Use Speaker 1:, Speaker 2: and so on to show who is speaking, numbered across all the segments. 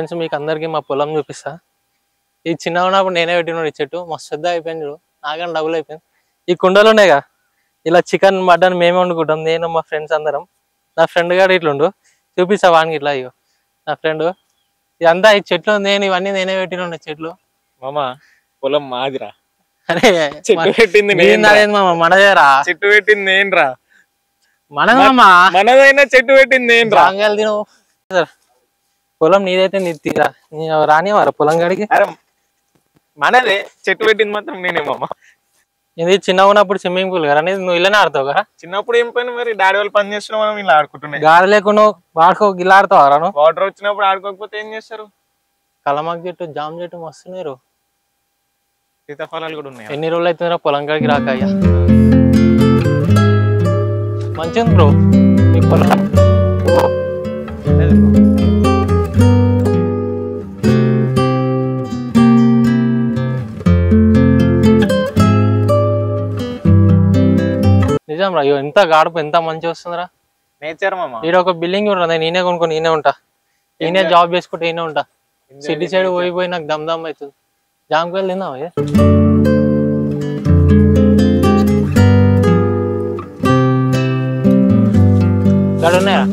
Speaker 1: Friends మీకు అందరికి మా పొలం చూపిస్తా. ఈ చిన్నగా ఉన్నప్పుడు నేనే పెట్టిన చెట్టు మస్తు పెద్ద అయిపోయింది చూడు, నాకన్నా డబుల్ అయిపోయింది. ఈ కుండలు ఉన్నాయిగా, ఇలా చికెన్ మటన్ మేమే వండుకుంటాం, నేను మా ఫ్రెండ్స్ అందరం. నా ఫ్రెండ్ గారు ఇట్లుండు, చూపిస్తా వానికి ఇట్లా. ఇగో నా ఫ్రెండ్, ఇదంతా ఈ చెట్లు ఇవన్నీ నేనే పెట్టిన చెట్లు.
Speaker 2: మామ పొలం మాదిరా,
Speaker 1: అరే
Speaker 2: చెట్టు పెట్టింది
Speaker 1: మామ, మనదేరా.
Speaker 2: చెట్టు పెట్టింది నేనురా,
Speaker 1: మనదమ్మా,
Speaker 2: మనదైనా చెట్టు పెట్టింది నేను.
Speaker 1: రాంగాలు తిను. పొలం నీదైతే నీ తీరా, రానివారా పొలం గాడికి?
Speaker 2: మనదే, చెట్టు పెట్టింది మాత్రం నేనే మామ.
Speaker 1: ఇది చిన్నగా ఉన్నప్పుడు స్విమ్మింగ్ పూల్ కదా, నువ్వు ఇల్లనే ఆడతావు కదా?
Speaker 2: చిన్నప్పుడు ఏం పని మరి, డాడీ వాళ్ళు పని చేస్తున్నావు, మనం ఇలా ఆడుకుంటున్నాయి.
Speaker 1: గాలి లేకుండా వాడుకో, గిల్ల ఆడతావు రా?
Speaker 2: వాటర్ వచ్చినప్పుడు ఆడుకోకపోతే ఏం చేస్తారు?
Speaker 1: కలమాకు చెట్టు, జామ చెట్టు మస్తున్నారు,
Speaker 2: సీతాఫలాలు కూడా ఉన్నాయి.
Speaker 1: ఎన్ని రోజులు అవుతుందిరా పొలం కాడికి రాక? అయ్యా మంచిగా ఉంది బ్రో మీ పొలం. నిజం రా, ఎంత గాడుపు, ఎంత మంచిగా వస్తుందిరా.
Speaker 2: నేచర్ మామ.
Speaker 1: ఈడ ఒక బిల్డింగ్ కూడా నేనే కొనుక్కొని నేనే ఉంటా, నేనే జాబ్ చేసుకుంటే నేనే ఉంటా. సిటీ సైడ్ పోయిపోయి నాకు దమ్ దమ్ అవుతుంది. జామకాయలు తిన్నావా? ఇక్కడ ఉన్నాయా?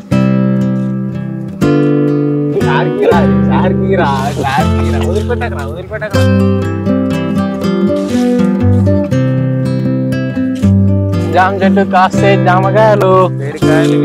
Speaker 1: జామ చెట్టు కాస్తే జామకాయలు,
Speaker 2: వేడికాయలు.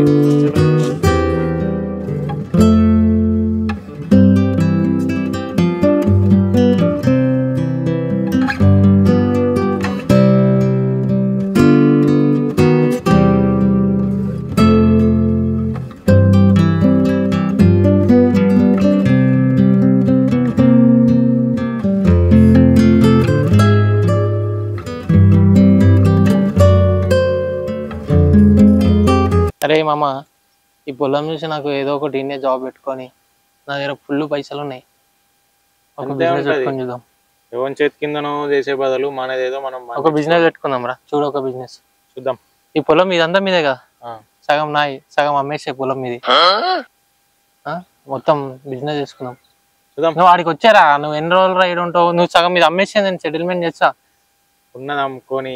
Speaker 1: అరే మామ, ఈ పొలం చూసి నాకు ఏదో ఒకటి ఇండియా జాబ్ పెట్టుకొని, నా దగ్గర ఫుల్ పైసలు ఉన్నాయి, ఒక బిజినెస్ పెట్టుకొని చూద్దాం.
Speaker 2: ఎవరి చేతి కిందనో చేసే బదులు మనదేదో మనం
Speaker 1: ఒక బిజినెస్ పెట్టుకుందాం రా. చూడు, ఒక బిజినెస్
Speaker 2: చూద్దాం.
Speaker 1: ఈ పొలం ఇదంతా మీదే కదా, సగం నాయి, సగం అమ్మేసే పొలం మీది, మొత్తం బిజినెస్ చేసుకుందాం.
Speaker 2: చూద్దాం.
Speaker 1: నువ్వు వాడికి వచ్చారా? నువ్వు ఎన్ని రోజులు రైడ్ ఉంటావు? నువ్వు సగం మీద అమ్మేసే నేను సెటిల్మెంట్ చేస్తా.
Speaker 2: ఉన్నది అమ్ముకొని.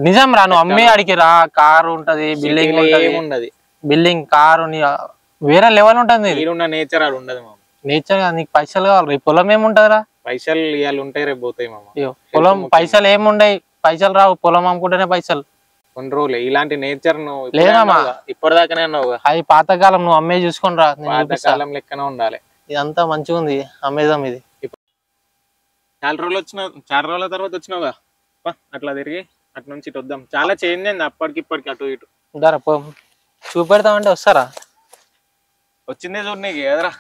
Speaker 1: నిజం రా, నువ్వు అమ్మే అడిగి రా. కారు ఉంటది, బిల్డింగ్
Speaker 2: ఉండదు,
Speaker 1: బిల్డింగ్, కారు, వేరే లెవెల్ ఉంటది.
Speaker 2: నేచర్ అది ఉండదు మామ.
Speaker 1: నేచర్ నీకు పైసలు కావాలి, పొలం ఏముంటదిరా?
Speaker 2: పైసలు ఇవాళ ఉంటాయి, రేపు పోతాయి మామ.
Speaker 1: పొలం పైసలు ఏముండయి, పైసలు రావు, పొలం అమ్ముకుంటేనే పైసలు.
Speaker 2: కొన్ని రోజులు ఇలాంటి నేచర్
Speaker 1: లేదమ్మా,
Speaker 2: ఇప్పటిదాకానే అన్నావు.
Speaker 1: అది పాతకాలం, నువ్వు అమ్మే చూసుకొని రా.
Speaker 2: పాతకాలం లెక్కనే ఉండాలి.
Speaker 1: ఇదంతా మంచిగా ఉంది, అమ్మేదాం. ఇది
Speaker 2: చాలా రోజుల తర్వాత వచ్చినావుగా, అట్లా తిరిగి అటు నుంచి ఇటు వద్దాం. చాలా చేంజ్ అయింది అప్పటికిప్పటికి, అటు ఇటు.
Speaker 1: చూపెడతామంటే వస్తారా?
Speaker 2: వచ్చిందే చూడు నీకు ఎదరా.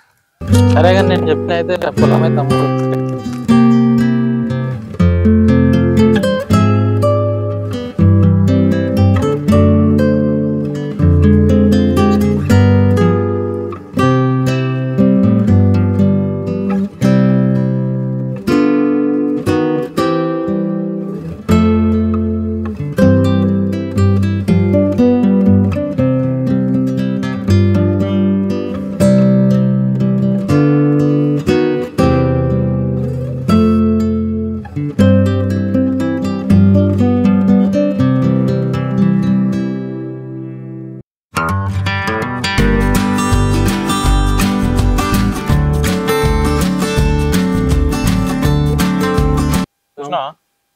Speaker 1: సరే కానీ నేను చెప్పిన అయితే పొలం అయితే అమ్ముతుంది.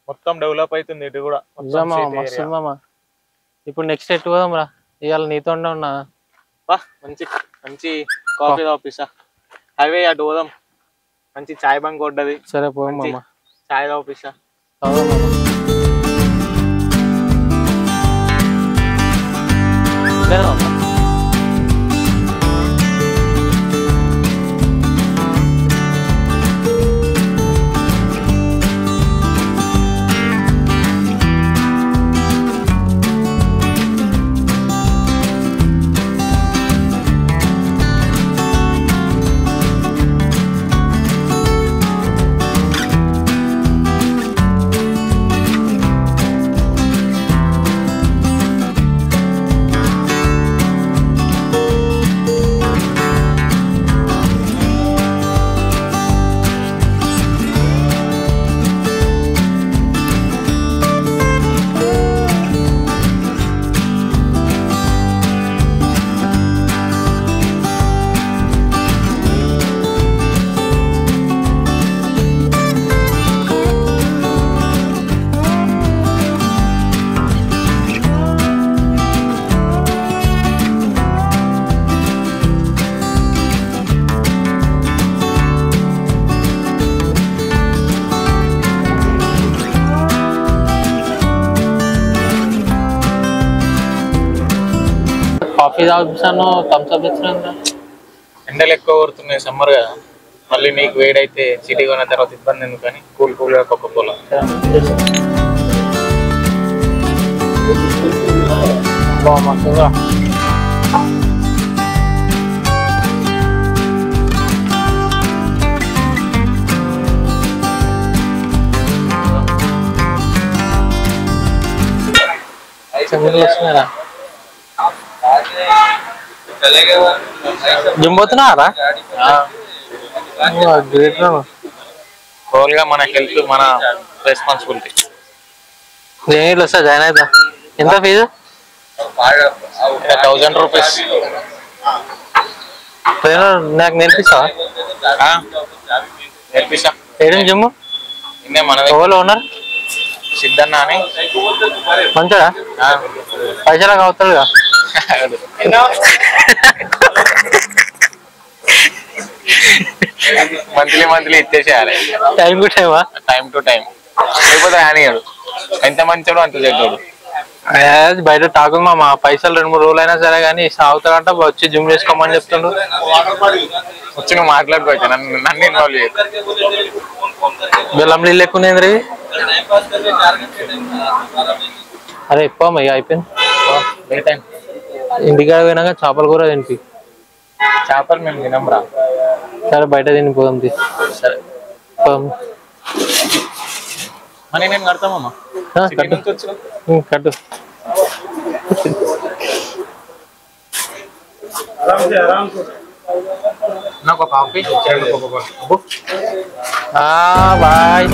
Speaker 2: మొత్తం డెవలప్ అవుతుంది ఇటు కూడా.
Speaker 1: ఇప్పుడు నెక్స్ట్ ఎటు పోదాం రా? ఇవాళ నీతో ఉన్నా.
Speaker 2: మంచి మంచి కాఫీ తాపిస్తా, హైవే అటు పోదాం. మంచి చాయ్ బంక్ కొట్టది.
Speaker 1: సరే పోదాం మామ,
Speaker 2: చాయ్ తాపిస్తా.
Speaker 1: కాఫీ తాగుతాను, థమ్స్ అప్ తెచ్చినా.
Speaker 2: ఎండలు ఎక్కువ కొడుతున్నాయి సమ్మర్ కదా, మళ్ళీ నీకు వేడైతే సిటీ కొన్న తర్వాత ఇబ్బంది ఎందుకు అని కూల్ కూల్గా కోకోకోలా.
Speaker 1: మస్తుగా చంద్రులు వస్తున్నారా? జిమ్ పోతున్నారా? గ్రేట్.
Speaker 2: ఓవల్గా మన హెల్త్ మన రెస్పాన్సిబిలిటీ.
Speaker 1: నేను వస్తా, జాయిన్ అవుతా. ఎంత ఫీజు?
Speaker 2: 1000 రూపీస్.
Speaker 1: ట్రైనర్ నాకు నేర్పిస్తావా?
Speaker 2: నేర్పిస్తా.
Speaker 1: ఏం జిమ్?
Speaker 2: నిన్నే మన
Speaker 1: ఎవరు ఓనర్?
Speaker 2: సిద్ధన్న అని.
Speaker 1: మంచిగా పైసలకు అవుతాడుగా.
Speaker 2: మంత్లీ ఇచ్చేసేయాలి.
Speaker 1: టైం టు టైమా?
Speaker 2: టైం టు టైం, లేకపోతే రానియాడు. ఎంత మంచోడు అంత చెడ్డోడు.
Speaker 1: బయట టాకు మా పైసలు 2-3 రోజులు అయినా సరే కానీ సాగుతాడంట. వచ్చి జిమ్ చేసుకోమని చెప్తుండ్రు.
Speaker 2: వచ్చి నువ్వు మాట్లాడుకోవచ్చు, నన్ను ఇన్వాల్వ్ చేయదు.
Speaker 1: బెల్లం నీళ్ళు ఎక్కువ. అరే ఎక్కువ ఇక అయిపోయింది. ఇంటికాడ పోయినాక చేపల కూర తింటి.
Speaker 2: చేపలు మేము తినంరా.
Speaker 1: సరే బయట తినిపోదాం.
Speaker 2: సరే మనీ నేను కడతామమ్మా.
Speaker 1: కట్టు.
Speaker 2: నాకు కాఫీ.
Speaker 1: బాయ్.